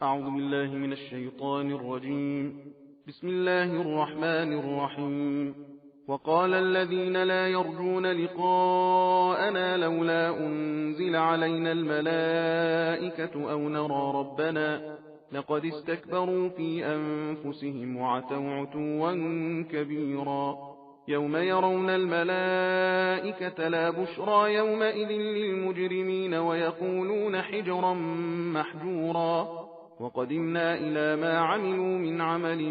أعوذ بالله من الشيطان الرجيم. بسم الله الرحمن الرحيم. وقال الذين لا يرجون لقاءنا لولا أنزل علينا الملائكة أو نرى ربنا لقد استكبروا في أنفسهم وعتوا عتوا كبيرا. يوم يرون الملائكة لا بشرى يومئذ للمجرمين ويقولون حجرا محجورا. وقدمنا إلى ما عملوا من عمل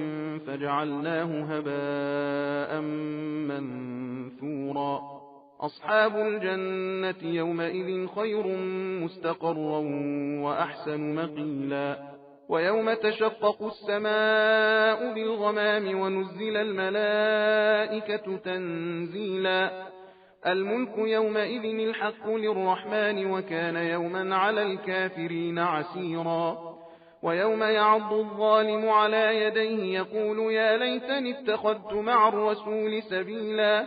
فجعلناه هباء منثورا. أصحاب الجنة يومئذ خير مستقرا وأحسن مقيلا. ويوم تشقق السماء بالغمام ونزل الملائكة تنزيلا. الملك يومئذ الحق للرحمن وكان يوما على الكافرين عسيرا. ويوم يعض الظالم على يديه يقول يا ليتني اتخذت مع الرسول سبيلا.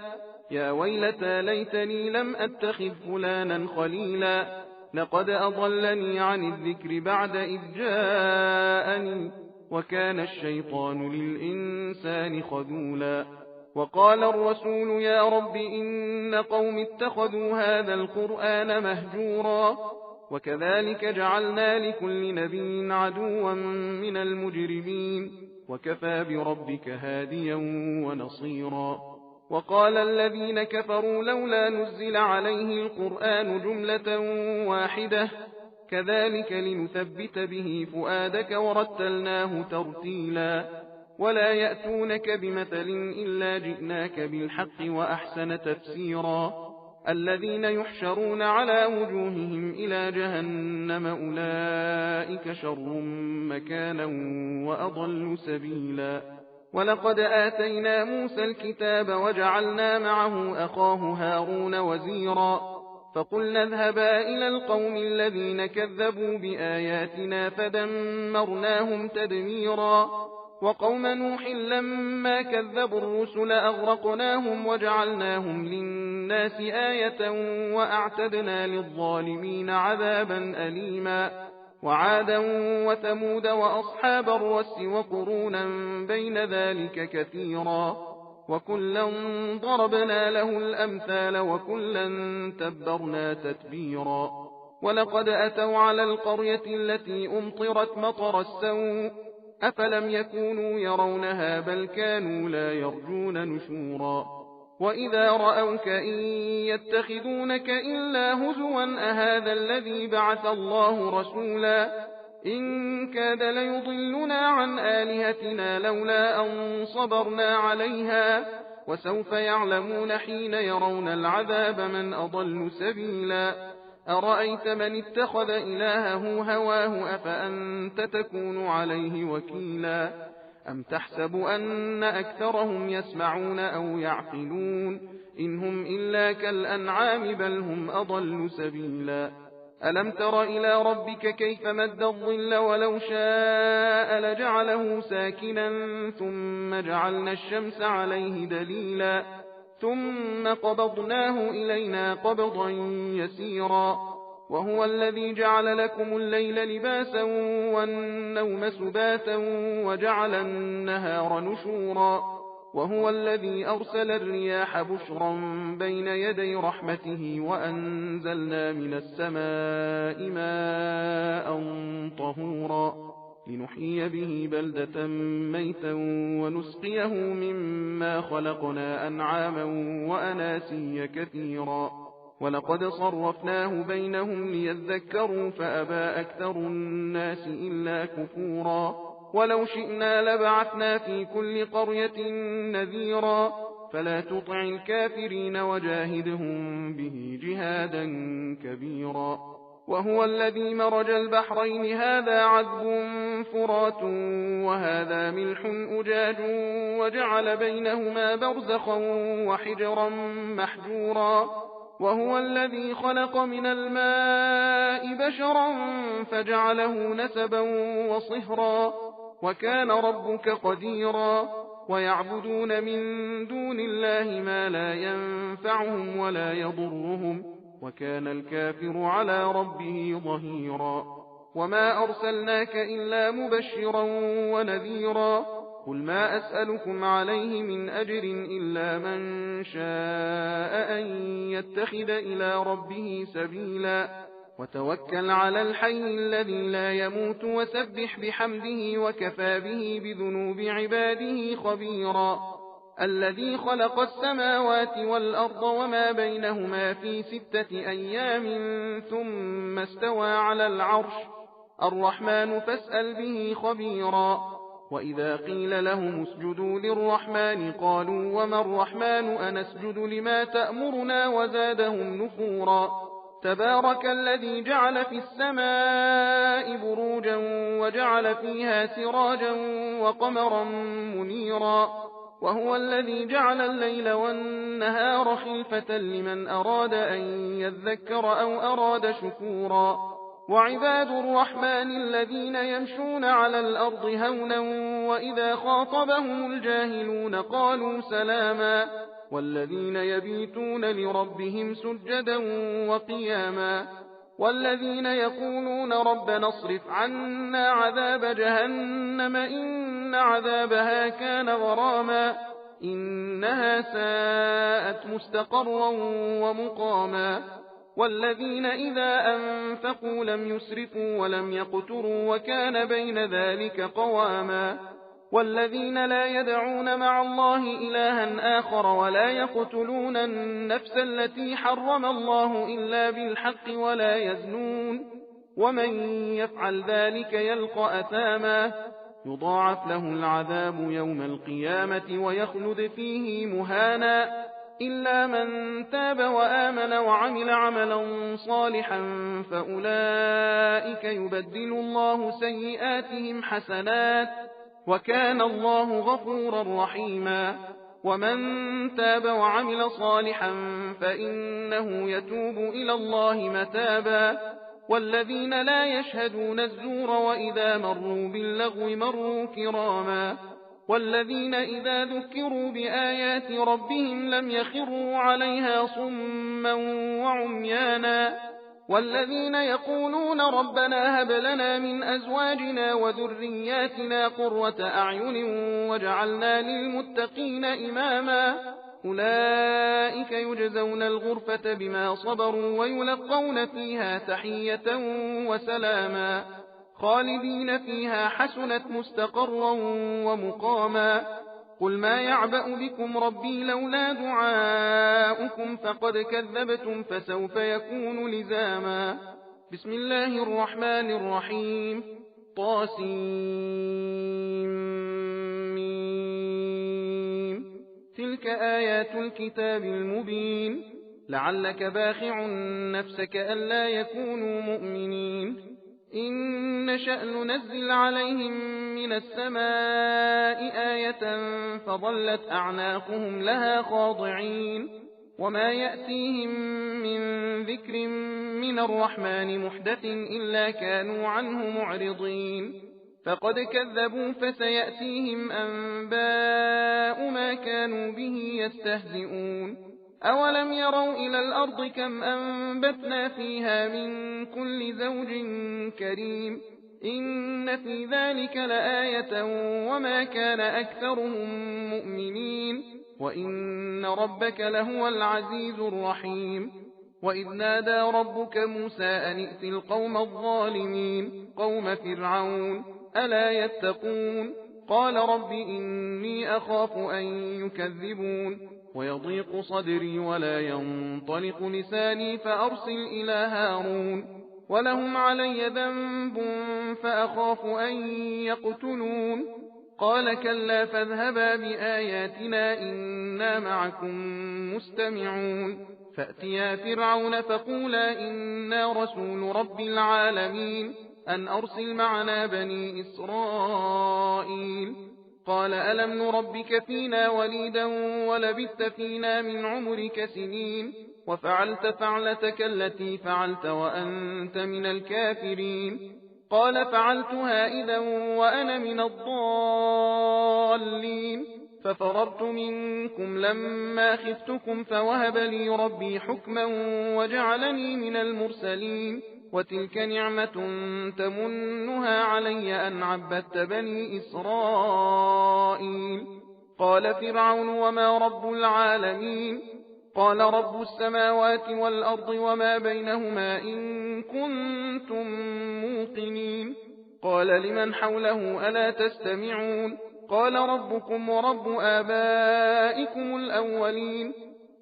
يا ويلتى ليتني لم أتخذ فلانا خليلا. لقد أضلني عن الذكر بعد إذ جاءني وكان الشيطان للإنسان خذولا. وقال الرسول يا رب إن قوم اتخذوا هذا القرآن مهجورا. وكذلك جعلنا لكل نبي عدوا من المجرمين وكفى بربك هاديا ونصيرا. وقال الذين كفروا لولا نزل عليه القرآن جملة واحدة كذلك لنثبت به فؤادك ورتلناه ترتيلا. ولا يأتونك بمثل إلا جئناك بالحق وأحسن تفسيرا. الذين يحشرون على وجوههم إلى جهنم أولئك شر مكانا وأضل سبيلا. ولقد آتينا موسى الكتاب وجعلنا معه أخاه هارون وزيرا. فقلنا اذهبا إلى القوم الذين كذبوا بآياتنا فدمرناهم تدميرا. وقوم نوح لما كذبوا الرسل أغرقناهم وجعلناهم للناس آية وأعتدنا للظالمين عذابا أليما. وعادا وثمود وأصحاب الرس وقرونا بين ذلك كثيرا. وكلا ضربنا له الأمثال وكلا تبرنا تتبيرا. ولقد أتوا على القرية التي أمطرت مطر السوء أفلم يكونوا يرونها بل كانوا لا يرجون نشورا. وإذا رأوك إن يتخذونك إلا هزوا أهذا الذي بعث الله رسولا. إن كاد ليضلنا عن آلهتنا لولا أن صبرنا عليها. وسوف يعلمون حين يرون العذاب من أضل سبيلا. أرأيت من اتخذ إلهه هواه أفأنت تكون عليه وكيلا. أم تحسب أن أكثرهم يسمعون أو يعقلون إن هم إلا كالأنعام بل هم أضل سبيلا. ألم تر إلى ربك كيف مد الظل ولو شاء لجعله ساكنا ثم جعلنا الشمس عليه دليلا. ثم قبضناه إلينا قبضا يسيرا. وهو الذي جعل لكم الليل لباسا والنوم سباتا وجعل النهار نشورا. وهو الذي أرسل الرياح بشرا بين يدي رحمته وأنزلنا من السماء ماء طهورا لنحيي به بلدة ميتا ونسقيه مما خلقنا أنعاما وأناسيا كثيرا. ولقد صرفناه بينهم ليذكروا فأبى أكثر الناس إلا كفورا. ولو شئنا لبعثنا في كل قرية نذيرا فلا تطع الكافرين وجاهدهم به جهادا كبيرا. وهو الذي مرج البحرين هذا عذب فرات وهذا ملح أجاج وجعل بينهما برزخا وحجرا محجورا. وهو الذي خلق من الماء بشرا فجعله نسبا وصهرا وكان ربك قديرا. ويعبدون من دون الله ما لا ينفعهم ولا يضرهم وكان الكافر على ربه ظهيرا. وما أرسلناك إلا مبشرا ونذيرا قل ما أسألكم عليه من أجر إلا من شاء أن يتخذ إلى ربه سبيلا وتوكل على الحي الذي لا يموت وسبح بحمده وكفى به بذنوب عباده خبيرا الذي خلق السماوات والأرض وما بينهما في 6 أيام ثم استوى على العرش الرحمن فاسأل به خبيرا وإذا قيل لهم اسجدوا للرحمن قالوا وما الرحمن أنسجد لما تأمرنا وزادهم نفورا تبارك الذي جعل في السماء بروجا وجعل فيها سراجا وقمرا منيرا وهو الذي جعل الليل والنهار خلفة لمن أراد أن يذكر أو أراد شكورا وعباد الرحمن الذين يمشون على الأرض هونا وإذا خاطبهم الجاهلون قالوا سلاما والذين يبيتون لربهم سجدا وقياما والذين يقولون ربنا اصرف عنا عذاب جهنم إن عذابها كان غراما إنها ساءت مستقرا ومقاما والذين إذا أنفقوا لم يسرفوا ولم يقتروا وكان بين ذلك قواما والذين لا يدعون مع الله إلها آخر ولا يقتلون النفس التي حرم الله إلا بالحق ولا يزنون ومن يفعل ذلك يلقى أثاما يضاعف له العذاب يوم القيامة ويخلد فيه مهانا إلا من تاب وآمن وعمل عملا صالحا فأولئك يبدل الله سيئاتهم حسنات وكان الله غفورا رحيما ومن تاب وعمل صالحا فإنه يتوب إلى الله متابا والذين لا يشهدون الزور وإذا مروا باللغو مروا كراما والذين إذا ذكروا بآيات ربهم لم يخروا عليها صما وعميانا والذين يقولون ربنا هب لنا من أزواجنا وذرياتنا قرة أعين وجعلنا للمتقين إماما أولئك يجزون الغرفة بما صبروا ويلقون فيها تحية وسلاما خالدين فيها حسنت مستقرا ومقاما قل ما يعبأ بكم ربي لولا دعاؤكم فقد كذبتم فسوف يكون لزاما بسم الله الرحمن الرحيم طاسيم تلك آيات الكتاب المبين لعلك باخع نفسك ألا يكونوا مؤمنين إن نشأ ننزل عليهم من السماء آية فظلت أعناقهم لها خاضعين وما يأتيهم من ذكر من الرحمن محدث إلا كانوا عنه معرضين فقد كذبوا فسيأتيهم أنباء ما كانوا به يستهزئون أولم يروا إلى الأرض كم أنبتنا فيها من كل زوج كريم إن في ذلك لآية وما كان أكثرهم مؤمنين وإن ربك لهو العزيز الرحيم وإذ نادى ربك موسى أن ائت القوم الظالمين قوم فرعون ألا يتقون قال رب إني أخاف أن يكذبون ويضيق صدري ولا ينطلق لساني فأرسل إلى هارون ولهم علي ذنب فأخاف أن يقتلون قال كلا فاذهبا بآياتنا إنا معكم مستمعون فأتيا فرعون فقولا إنا رسول رب العالمين أن أرسل معنا بني إسرائيل قال ألم نربك فينا وليدا ولبثت فينا من عمرك سنين وفعلت فعلتك التي فعلت وأنت من الكافرين قال فعلتها إذا وأنا من الضالين ففررت منكم لما خفتكم فوهب لي ربي حكما وجعلني من المرسلين وتلك نعمة تمنها علي أن عبدت بني إسرائيل. قال فرعون وما رب العالمين؟ قال رب السماوات والأرض وما بينهما إن كنتم موقنين. قال لمن حوله ألا تستمعون؟ قال ربكم ورب آبائكم الأولين.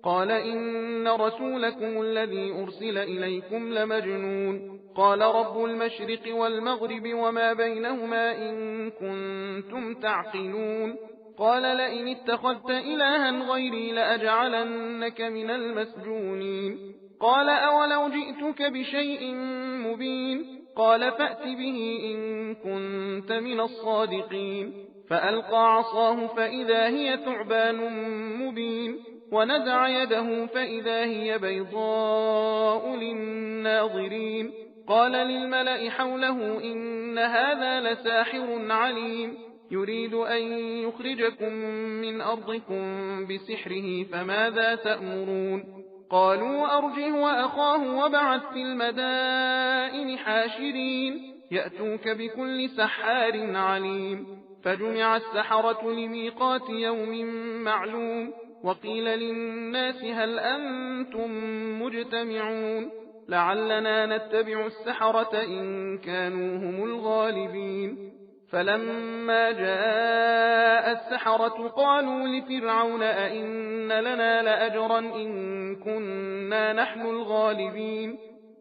قال إن رسولكم الذي أرسل إليكم لمجنون. قال رب المشرق والمغرب وما بينهما إن كنتم تعقلون. قال لئن اتخذت إلها غيري لأجعلنك من المسجونين. قال أولو جئتك بشيء مبين؟ قال فأت به إن كنت من الصادقين. فألقى عصاه فإذا هي ثعبان مبين، ونزع يده فإذا هي بيضاء للناظرين. قال للملأ حوله إن هذا لساحر عليم، يريد أن يخرجكم من أرضكم بسحره فماذا تأمرون؟ قالوا أرجه وأخاه وابعث في المدائن حاشرين يأتوك بكل سحار عليم. فجمع السحرة لميقات يوم معلوم. وقيل للناس هل أنتم مجتمعون؟ لعلنا نتبع السحرة إن كانوا هم الغالبين. فلما جاء السحرة قالوا لفرعون أئن لنا لأجرا إن كنا نحن الغالبين؟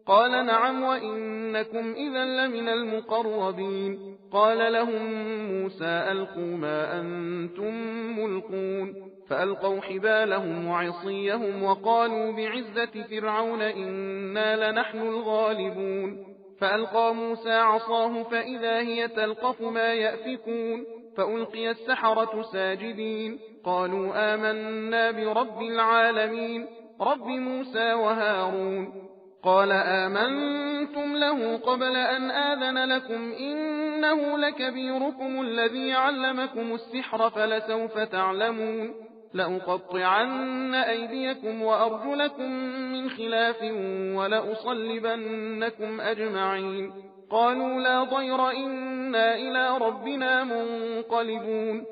قال نعم وإنكم إذا لمن المقربين. قال لهم موسى ألقوا ما أنتم ملقون. فألقوا حبالهم وعصيهم وقالوا بعزة فرعون إنا لنحن الغالبون. فألقى موسى عصاه فإذا هي تلقف ما يأفكون. فألقي السحرة ساجدين قالوا آمنا برب العالمين رب موسى وهارون. قال آمنتم له قبل أن آذن لكم إنه لكبيركم الذي علمكم السحر فلسوف تعلمون. لأقطعن أيديكم وأرجلكم من خلاف ولأصلبنكم أجمعين. قالوا لا ضير إنا إلى ربنا منقلبون.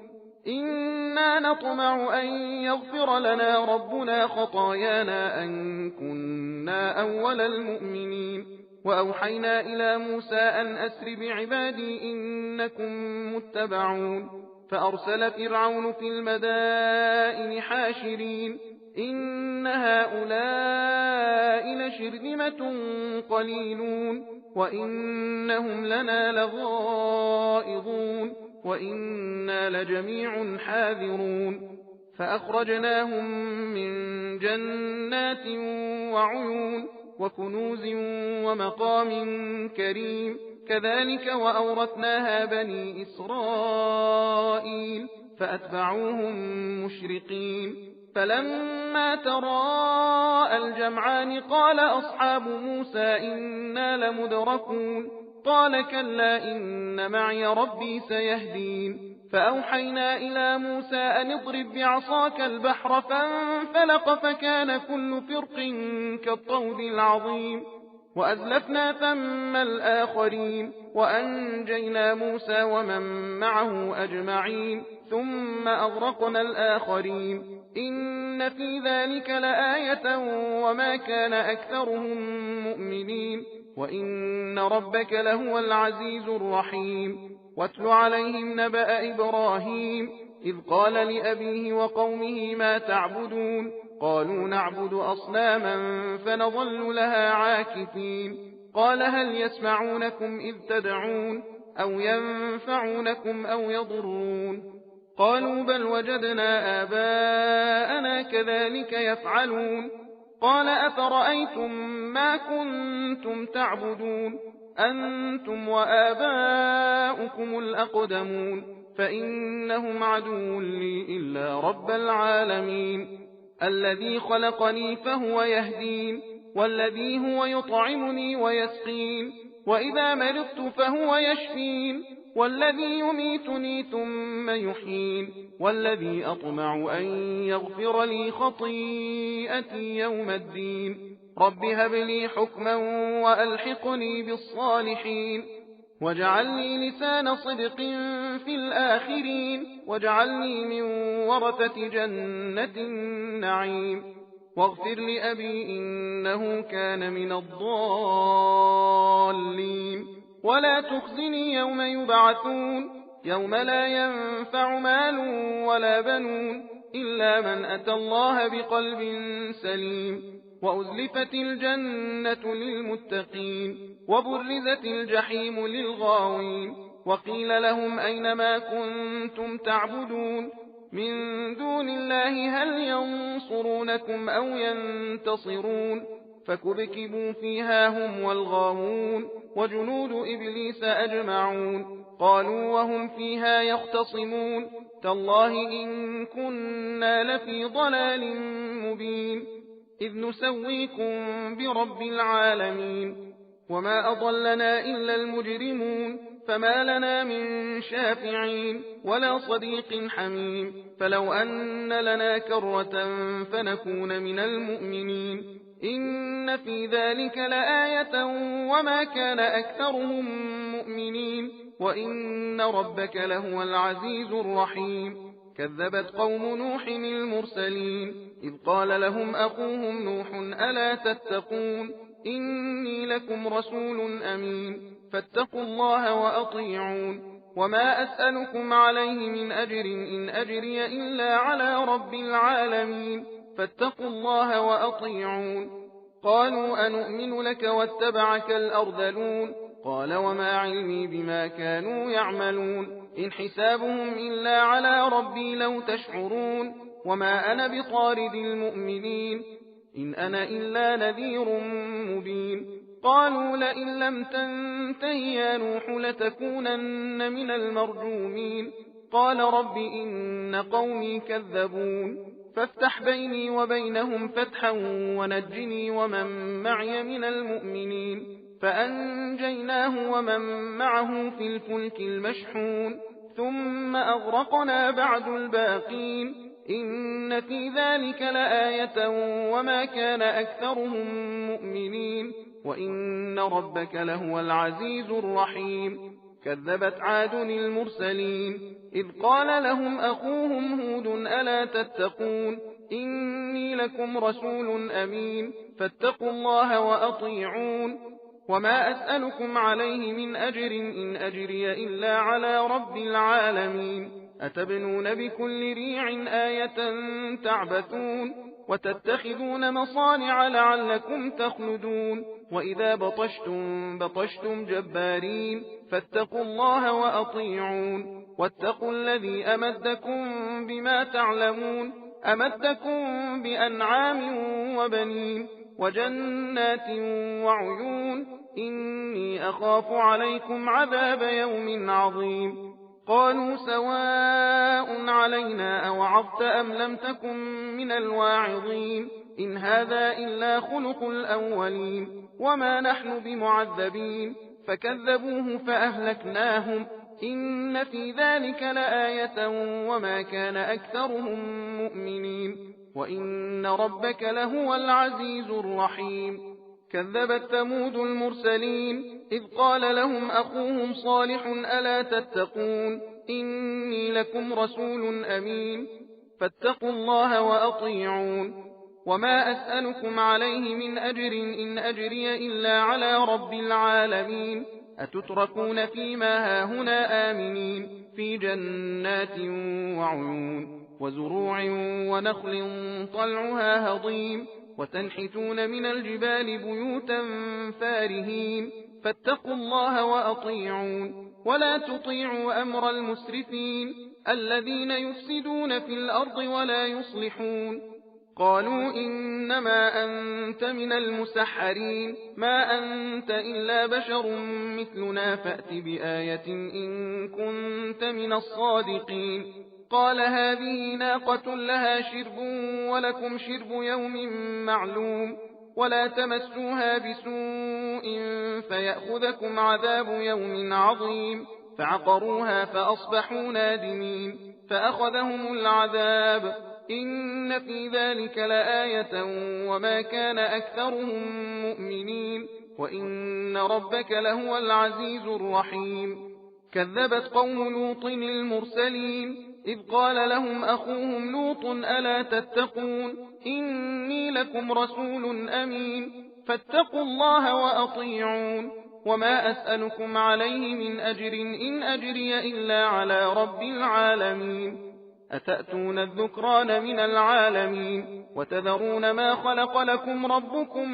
إنا نطمع أن يغفر لنا ربنا خطايانا أن كنا أول المؤمنين. وأوحينا إلى موسى أن أسر بعبادي إنكم متبعون. فأرسل فرعون في المدائن حاشرين إن هؤلاء لشرذمة قليلون وإنهم لنا لغائظون وإنا لجميع حاذرون. فأخرجناهم من جنات وعيون وكنوز ومقام كريم. كذلك وأورثناها بني إسرائيل فأتبعوهم مشرقين. فلما تراءى الجمعان قال أصحاب موسى إنا لمدركون. قال كلا إن معي ربي سيهدين. فأوحينا إلى موسى أن اضرب بعصاك البحر فانفلق فكان كل فرق كالطود العظيم. وأزلفنا ثم الآخرين وأنجينا موسى ومن معه أجمعين ثم أغرقنا الآخرين. إن في ذلك لآية وما كان أكثرهم مؤمنين وإن ربك لهو العزيز الرحيم. واتل عليهم نبأ إبراهيم إذ قال لأبيه وقومه ما تعبدون؟ قالوا نعبد أصناما فنظل لها عاكفين. قال هل يسمعونكم إذ تدعون أو ينفعونكم أو يضرون؟ قالوا بل وجدنا آباءنا كذلك يفعلون. قال أفرأيتم ما كنتم تعبدون أنتم وآباؤكم الأقدمون فإنهم عدو لي إلا رب العالمين الذي خلقني فهو يهدين والذي هو يطعمني ويسقين وإذا مرضت فهو يشفين والذي يميتني ثم يحيين والذي أطمع أن يغفر لي خطيئتي يوم الدين. رب هب لي حكما وألحقني بالصالحين واجعل لي لسان صدق في الآخرين واجعلني من ورثة جنة النعيم واغفر لأبي إنه كان من الضالين ولا تخزني يوم يبعثون يوم لا ينفع مال ولا بنون إلا من أتى الله بقلب سليم وأزلفت الجنة للمتقين وبرزت الجحيم للغاوين وقيل لهم أين ما كنتم تعبدون من دون الله هل ينصرونكم أو ينتصرون فكبكبوا فيها هم والغاوون وجنود إبليس أجمعون قالوا وهم فيها يختصمون تالله إن كنا لفي ضلال مبين إذ نسويكم برب العالمين وما أضلنا إلا المجرمون فما لنا من شافعين ولا صديق حميم فلو أن لنا كرة فنكون من المؤمنين إن في ذلك لآية وما كان أكثرهم مؤمنين وإن ربك لهو العزيز الرحيم كذبت قوم نوح المرسلين إذ قال لهم أخوهم نوح ألا تتقون إني لكم رسول أمين فاتقوا الله وأطيعون وما أسألكم عليه من أجر إن أجري إلا على رب العالمين فاتقوا الله وأطيعون قالوا أنؤمن لك واتبعك الأرذلون قال وما علمي بما كانوا يعملون إن حسابهم إلا على ربي لو تشعرون وما أنا بطارد المؤمنين إن أنا إلا نذير مبين قالوا لئن لم تنته يا نوح لتكونن من المرجومين قال رب إن قومي كذبون فافتح بيني وبينهم فتحا ونجني ومن معي من المؤمنين فأنجيناه ومن معه في الفلك المشحون ثم أغرقنا بعد الباقين إن في ذلك لآية وما كان أكثرهم مؤمنين وإن ربك لهو العزيز الرحيم كذبت عاد المرسلين إذ قال لهم أخوهم هود ألا تتقون إني لكم رسول أمين فاتقوا الله وأطيعون وما أسألكم عليه من أجر إن أجري إلا على رب العالمين أتبنون بكل ريع آية تعبثون وتتخذون مصانع لعلكم تخلدون وإذا بطشتم جبارين فاتقوا الله وأطيعون واتقوا الذي أمدكم بما تعلمون أمدكم بأنعام وبنين وجنات وعيون إني أخاف عليكم عذاب يوم عظيم قالوا سواء علينا أوعظت أم لم تكن من الواعظين إن هذا إلا خلق الأولين وما نحن بمعذبين فكذبوه فأهلكناهم إن في ذلك لآية وما كان أكثرهم مؤمنين وإن ربك لهو العزيز الرحيم كذبت ثمود المرسلين إذ قال لهم أخوهم صالح ألا تتقون إني لكم رسول أمين فاتقوا الله وأطيعون وما أسألكم عليه من أجر إن أجري إلا على رب العالمين أتتركون فيما هاهنا آمنين في جنات وعيون وزروع ونخل طلعها هضيم وتنحتون من الجبال بيوتا فارهين فاتقوا الله وأطيعون ولا تطيعوا أمر المسرفين الذين يفسدون في الأرض ولا يصلحون قالوا إنما أنت من المسحرين ما أنت إلا بشر مثلنا فأت بآية إن كنت من الصادقين قال هذه ناقة لها شرب ولكم شرب يوم معلوم ولا تمسوها بسوء فيأخذكم عذاب يوم عظيم فعقروها فأصبحوا نادمين فأخذهم العذاب إن في ذلك لآية وما كان أكثرهم مؤمنين وإن ربك لهو العزيز الرحيم. كذبت قوم لوط المرسلين إذ قال لهم أخوهم لوط ألا تتقون إني لكم رسول أمين فاتقوا الله وأطيعون وما أسألكم عليه من أجر إن أجري إلا على رب العالمين. أتأتون الذكران من العالمين وتذرون ما خلق لكم ربكم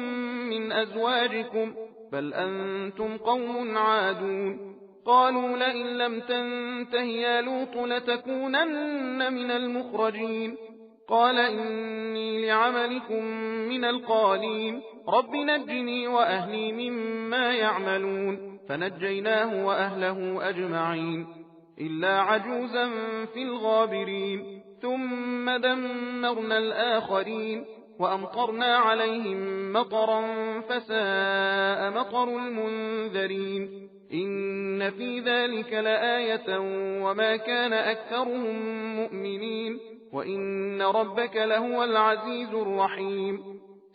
من أزواجكم بل أنتم قوم عادون. قالوا لئن لم تنته يا لوط لتكونن من المخرجين. قال إني لعملكم من القالين رب نجني وأهلي مما يعملون فنجيناه وأهله أجمعين إلا عجوزا في الغابرين. ثم دمرنا الآخرين وأمطرنا عليهم مطرا فساء مطر المنذرين. إن في ذلك لآية وما كان أكثرهم مؤمنين وإن ربك لهو العزيز الرحيم.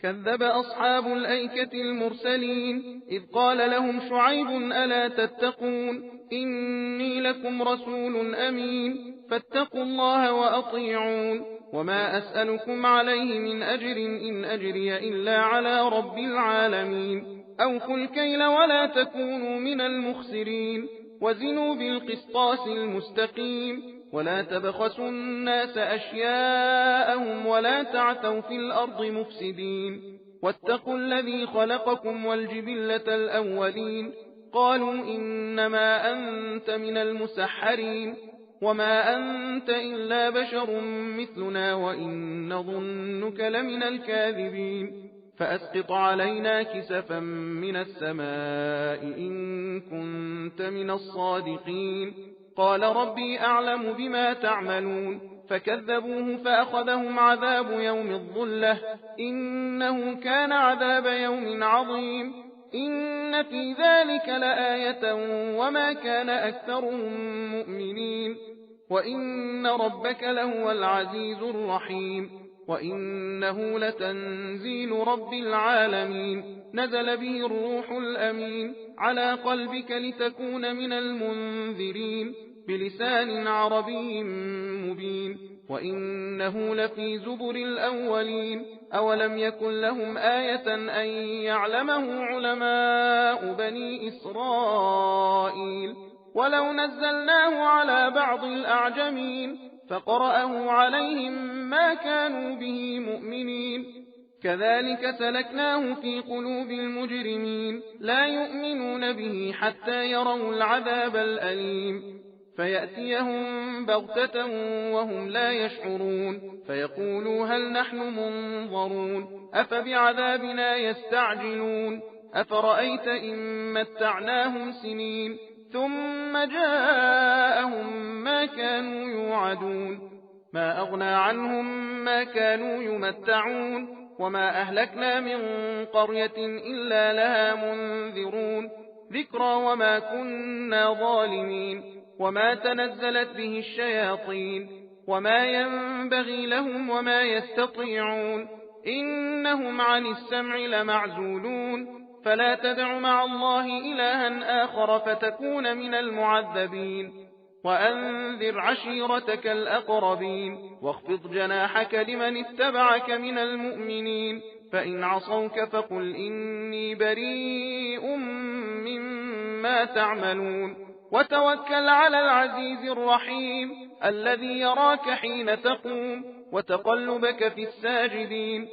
كذب أصحاب الأيكة المرسلين إذ قال لهم شعيب ألا تتقون إني لكم رسول أمين فاتقوا الله وأطيعون وما أسألكم عليه من أجر إن أجري إلا على رب العالمين. أوفوا الكيل ولا تكونوا من المخسرين وزنوا بالقسطاس المستقيم ولا تبخسوا الناس أشياءهم ولا تعثوا في الأرض مفسدين واتقوا الذي خلقكم والجبلة الأولين. قالوا إنما أنت من المسحرين وما أنت إلا بشر مثلنا وإن نظنك لمن الكاذبين فأسقط علينا كسفا من السماء إن كنت من الصادقين. قال ربي أعلم بما تعملون فكذبوه فأخذهم عذاب يوم الظلة إنه كان عذاب يوم عظيم. إن في ذلك لآية وما كان أكثرهم مؤمنين وإن ربك لهو العزيز الرحيم. وإنه لتنزيل رب العالمين نزل به الروح الأمين على قلبك لتكون من المنذرين بلسان عربي مبين وإنه لفي زبر الأولين. أولم يكن لهم آية أن يعلمه علماء بني إسرائيل ولو نزلناه على بعض الأعجمين فقرأه عليهم ما كانوا به مؤمنين كذلك سلكناه في قلوب المجرمين لا يؤمنون به حتى يروا العذاب الأليم فيأتيهم بغتة وهم لا يشعرون فيقولوا هل نحن منظرون أفبعذابنا يستعجلون أفرأيت إن متعناهم سنين ثم جاءهم ما كانوا يوعدون ما أغنى عنهم ما كانوا يمتعون وما أهلكنا من قرية إلا لها منذرون ذكرى وما كنا ظالمين وما تنزلت به الشياطين وما ينبغي لهم وما يستطيعون إنهم عن السمع لمعزولون فلا تدع مع الله إلها آخر فتكون من المعذبين وأنذر عشيرتك الأقربين واخفض جناحك لمن اتبعك من المؤمنين فإن عصوك فقل إني بريء مما تعملون وتوكل على العزيز الرحيم الذي يراك حين تقوم وتقلبك في الساجدين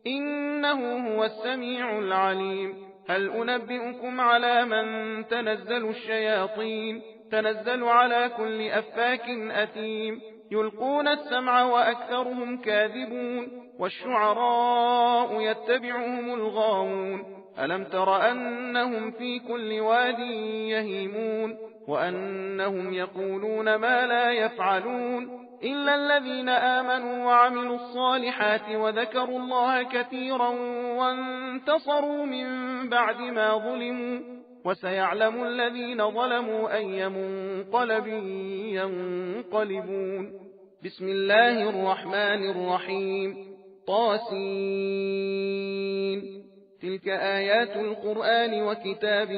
إنه هو السميع العليم. هل أنبئكم على من تنزل الشياطين تنزل على كل أفاك أثيم يلقون السمع وأكثرهم كاذبون والشعراء يتبعهم الغاوون ألم تر أنهم في كل واد يهيمون وأنهم يقولون ما لا يفعلون إلا الذين آمنوا وعملوا الصالحات وذكروا الله كثيرا وانتصروا من بعد ما ظلموا وسيعلم الذين ظلموا أي منقلب ينقلبون بسم الله الرحمن الرحيم طاسين تلك آيات القرآن وكتاب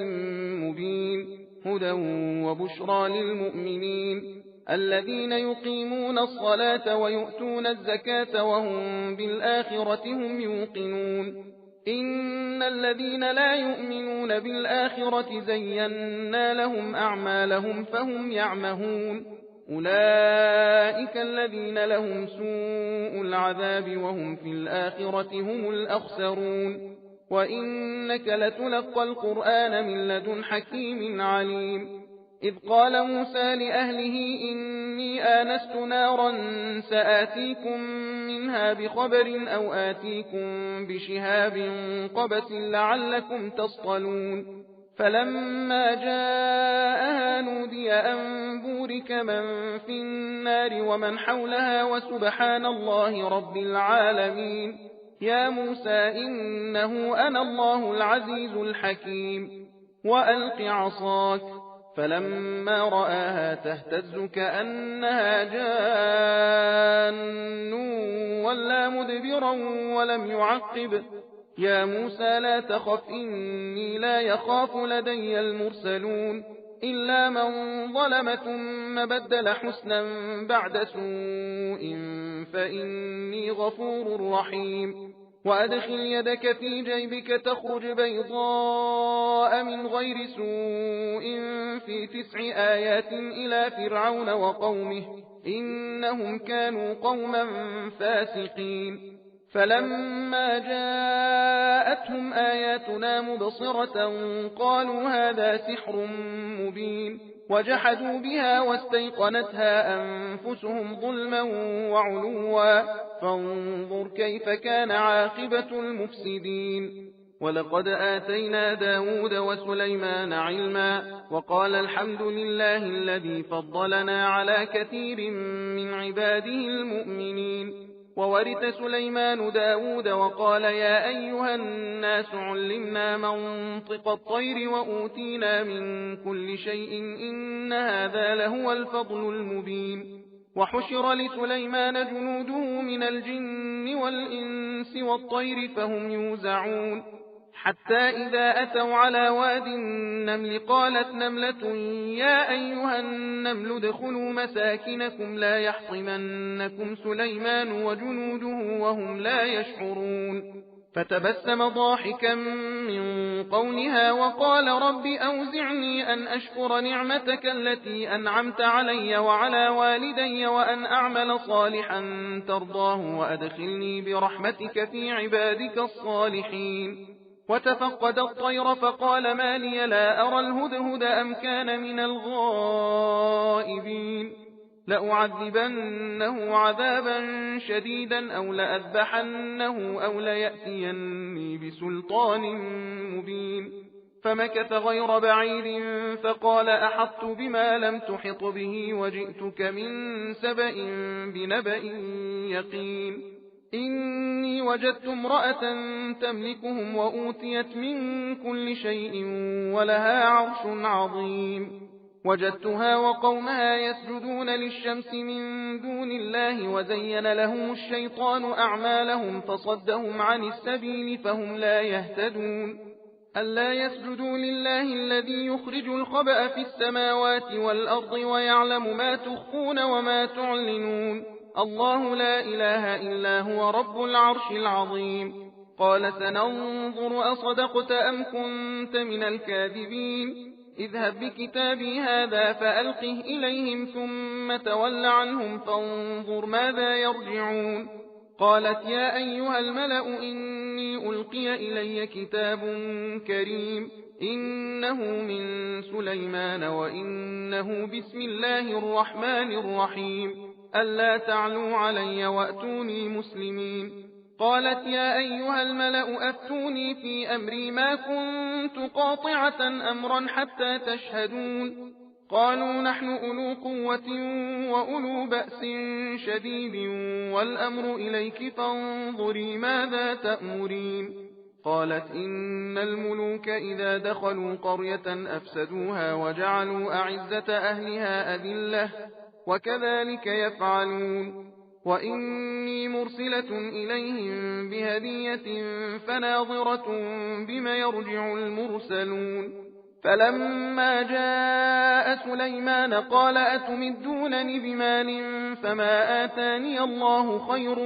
مبين هدى وبشرى للمؤمنين الذين يقيمون الصلاة ويؤتون الزكاة وهم بالآخرة هم يوقنون إن الذين لا يؤمنون بالآخرة زينا لهم أعمالهم فهم يعمهون أولئك الذين لهم سوء العذاب وهم في الآخرة هم الأخسرون وإنك لتلقى القرآن من لدن حكيم عليم إذ قال موسى لأهله إني آنست نارا سآتيكم منها بخبر أو آتيكم بشهاب قبس لعلكم تصطلون فلما جاءها نودي أن بورك من في النار ومن حولها وسبحان الله رب العالمين يا موسى إنه أنا الله العزيز الحكيم وألق عصاك فلما رآها تهتز كأنها جان ولا مدبرا ولم يعقب يا موسى لا تخف إني لا يخاف لدي المرسلون إلا من ظلم ثم بدل حسنا بعد سوء فإني غفور رحيم وأدخل يدك في جيبك تخرج بيضاء من غير سوء في 9 آيات إلى فرعون وقومه إنهم كانوا قوما فاسقين فلما جاءتهم آياتنا مبصرة قالوا هذا سحر مبين وجحدوا بها واستيقنتها أنفسهم ظلما وعلوا فانظر كيف كان عاقبة المفسدين ولقد آتينا داود وسليمان علما وقال الحمد لله الذي فضلنا على كثير من عباده المؤمنين وورث سليمان داود وقال يا أيها الناس علمنا منطق الطير وأوتينا من كل شيء إن هذا لهو الفضل المبين وحشر لسليمان جنوده من الجن والإنس والطير فهم يوزعون حتى إذا أتوا على واد النمل قالت نملة يا أيها النمل ادخلوا مساكنكم لا يحطمنكم سليمان وجنوده وهم لا يشعرون فتبسم ضاحكا من قولها وقال رب أوزعني أن أشكر نعمتك التي أنعمت علي وعلى والدي وأن أعمل صالحا ترضاه وأدخلني برحمتك في عبادك الصالحين وتفقد الطير فقال ما لي لا أرى الهدهد أم كان من الغائبين لأعذبنه عذابا شديدا أو لأذبحنه أو ليأتيني بسلطان مبين فمكث غير بعيد فقال أحطت بما لم تحط به وجئتك من سبأ بنبأ يقين إني وجدت امرأة تملكهم وأوتيت من كل شيء ولها عرش عظيم وجدتها وقومها يسجدون للشمس من دون الله وزين لهم الشيطان أعمالهم فصدهم عن السبيل فهم لا يهتدون ألا يسجدوا لله الذي يخرج الخبأ في السماوات والأرض ويعلم ما تخفون وما تعلنون الله لا إله إلا هو رب العرش العظيم قال سننظر أصدقت أم كنت من الكاذبين اذهب بكتابي هذا فألقه إليهم ثم تول عنهم فانظر ماذا يرجعون قالت يا أيها الملأ إني ألقي إلي كتاب كريم إنه من سليمان وإنه بسم الله الرحمن الرحيم ألا تعلوا علي وأتوني مسلمين قالت يا أيها الملأ أفتوني في أمري ما كنت قاطعة أمرا حتى تشهدون قالوا نحن أولو قوة وأولو بأس شديد والأمر إليك فانظري ماذا تأمرين قالت إن الملوك إذا دخلوا قرية أفسدوها وجعلوا أعزة أهلها أذلة وكذلك يفعلون. وإني مرسلة إليهم بهدية فناظرة بما يرجع المرسلون. فلما جاء سليمان قال أتمدونني بمال فما آتاني الله خير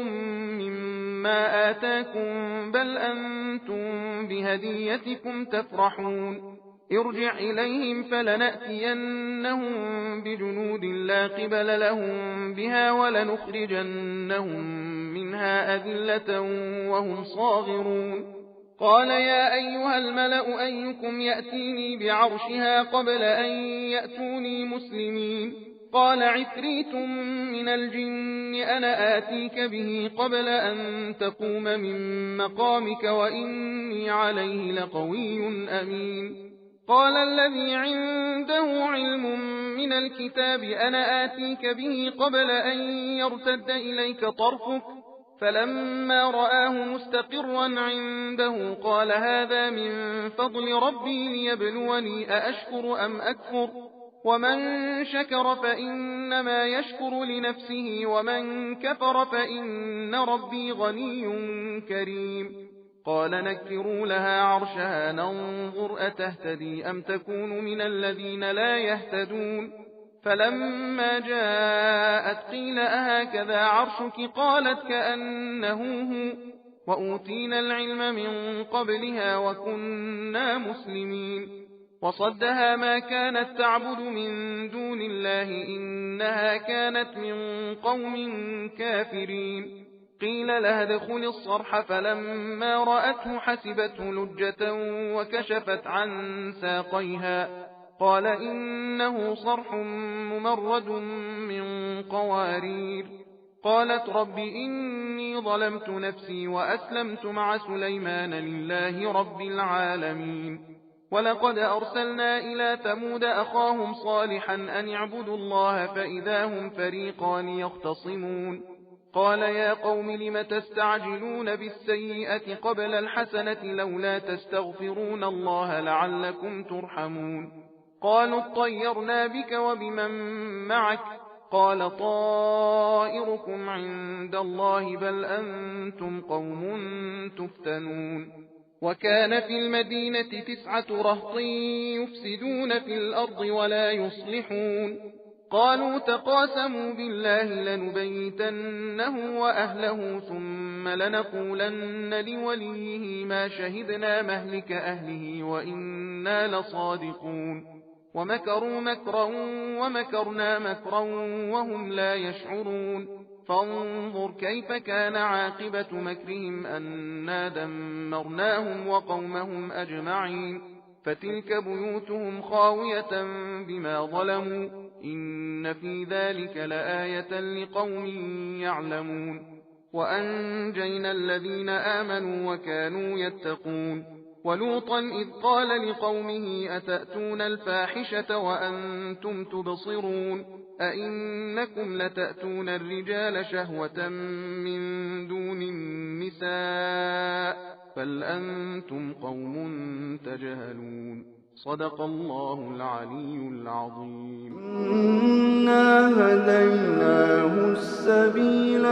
مما آتاكم بل أنتم بهديتكم تفرحون. ارجع إليهم فلنأتينهم بجنود لا قبل لهم بها ولنخرجنهم منها أذلة وهم صاغرون. قال يا أيها الملأ أيكم يأتيني بعرشها قبل أن يأتوني مسلمين؟ قال عفريت من الجن أنا آتيك به قبل أن تقوم من مقامك وإني عليه لقوي أمين. قال الذي عنده علم من الكتاب أنا آتيك به قبل أن يرتد إليك طرفك فلما رآه مستقرا عنده قال هذا من فضل ربي ليبلوني أأشكر أم أكفر ومن شكر فإنما يشكر لنفسه ومن كفر فإن ربي غني كريم. قال نكروا لها عرشها ننظر أتهتدي أم تكون من الذين لا يهتدون. فلما جاءت قيل أهكذا عرشك قالت كأنه هو وأوتينا العلم من قبلها وكنا مسلمين. وصدها ما كانت تعبد من دون الله إنها كانت من قوم كافرين. قيل لها ادخل الصرح فلما رأته حسبته لجة وكشفت عن ساقيها قال إنه صرح ممرد من قوارير. قالت رب إني ظلمت نفسي وأسلمت مع سليمان لله رب العالمين. ولقد أرسلنا إلى ثمود أخاهم صالحا أن اعبدوا الله فإذا هم فريقان يختصمون. قال يا قوم لم تستعجلون بالسيئة قبل الحسنة لولا تستغفرون الله لعلكم ترحمون. قالوا اطيرنا بك وبمن معك قال طائركم عند الله بل أنتم قوم تفتنون. وكان في المدينة 9 رهط يفسدون في الأرض ولا يصلحون. قالوا تقاسموا بالله لنبيتنه وأهله ثم لنقولن لوليه ما شهدنا مهلك أهله وإنا لصادقون. ومكروا مكرا ومكرنا مكرا وهم لا يشعرون. فانظر كيف كان عاقبة مكرهم أنا دمرناهم وقومهم أجمعين. فتلك بيوتهم خاوية بما ظلموا إن في ذلك لآية لقوم يعلمون. وأنجينا الذين آمنوا وكانوا يتقون. ولوطا إذ قال لقومه أتأتون الفاحشة وأنتم تبصرون أئنكم لتأتون الرجال شهوة من دون النساء بل أنتم قوم تجهلون. صدق الله العلي العظيم. إنا هديناه السبيل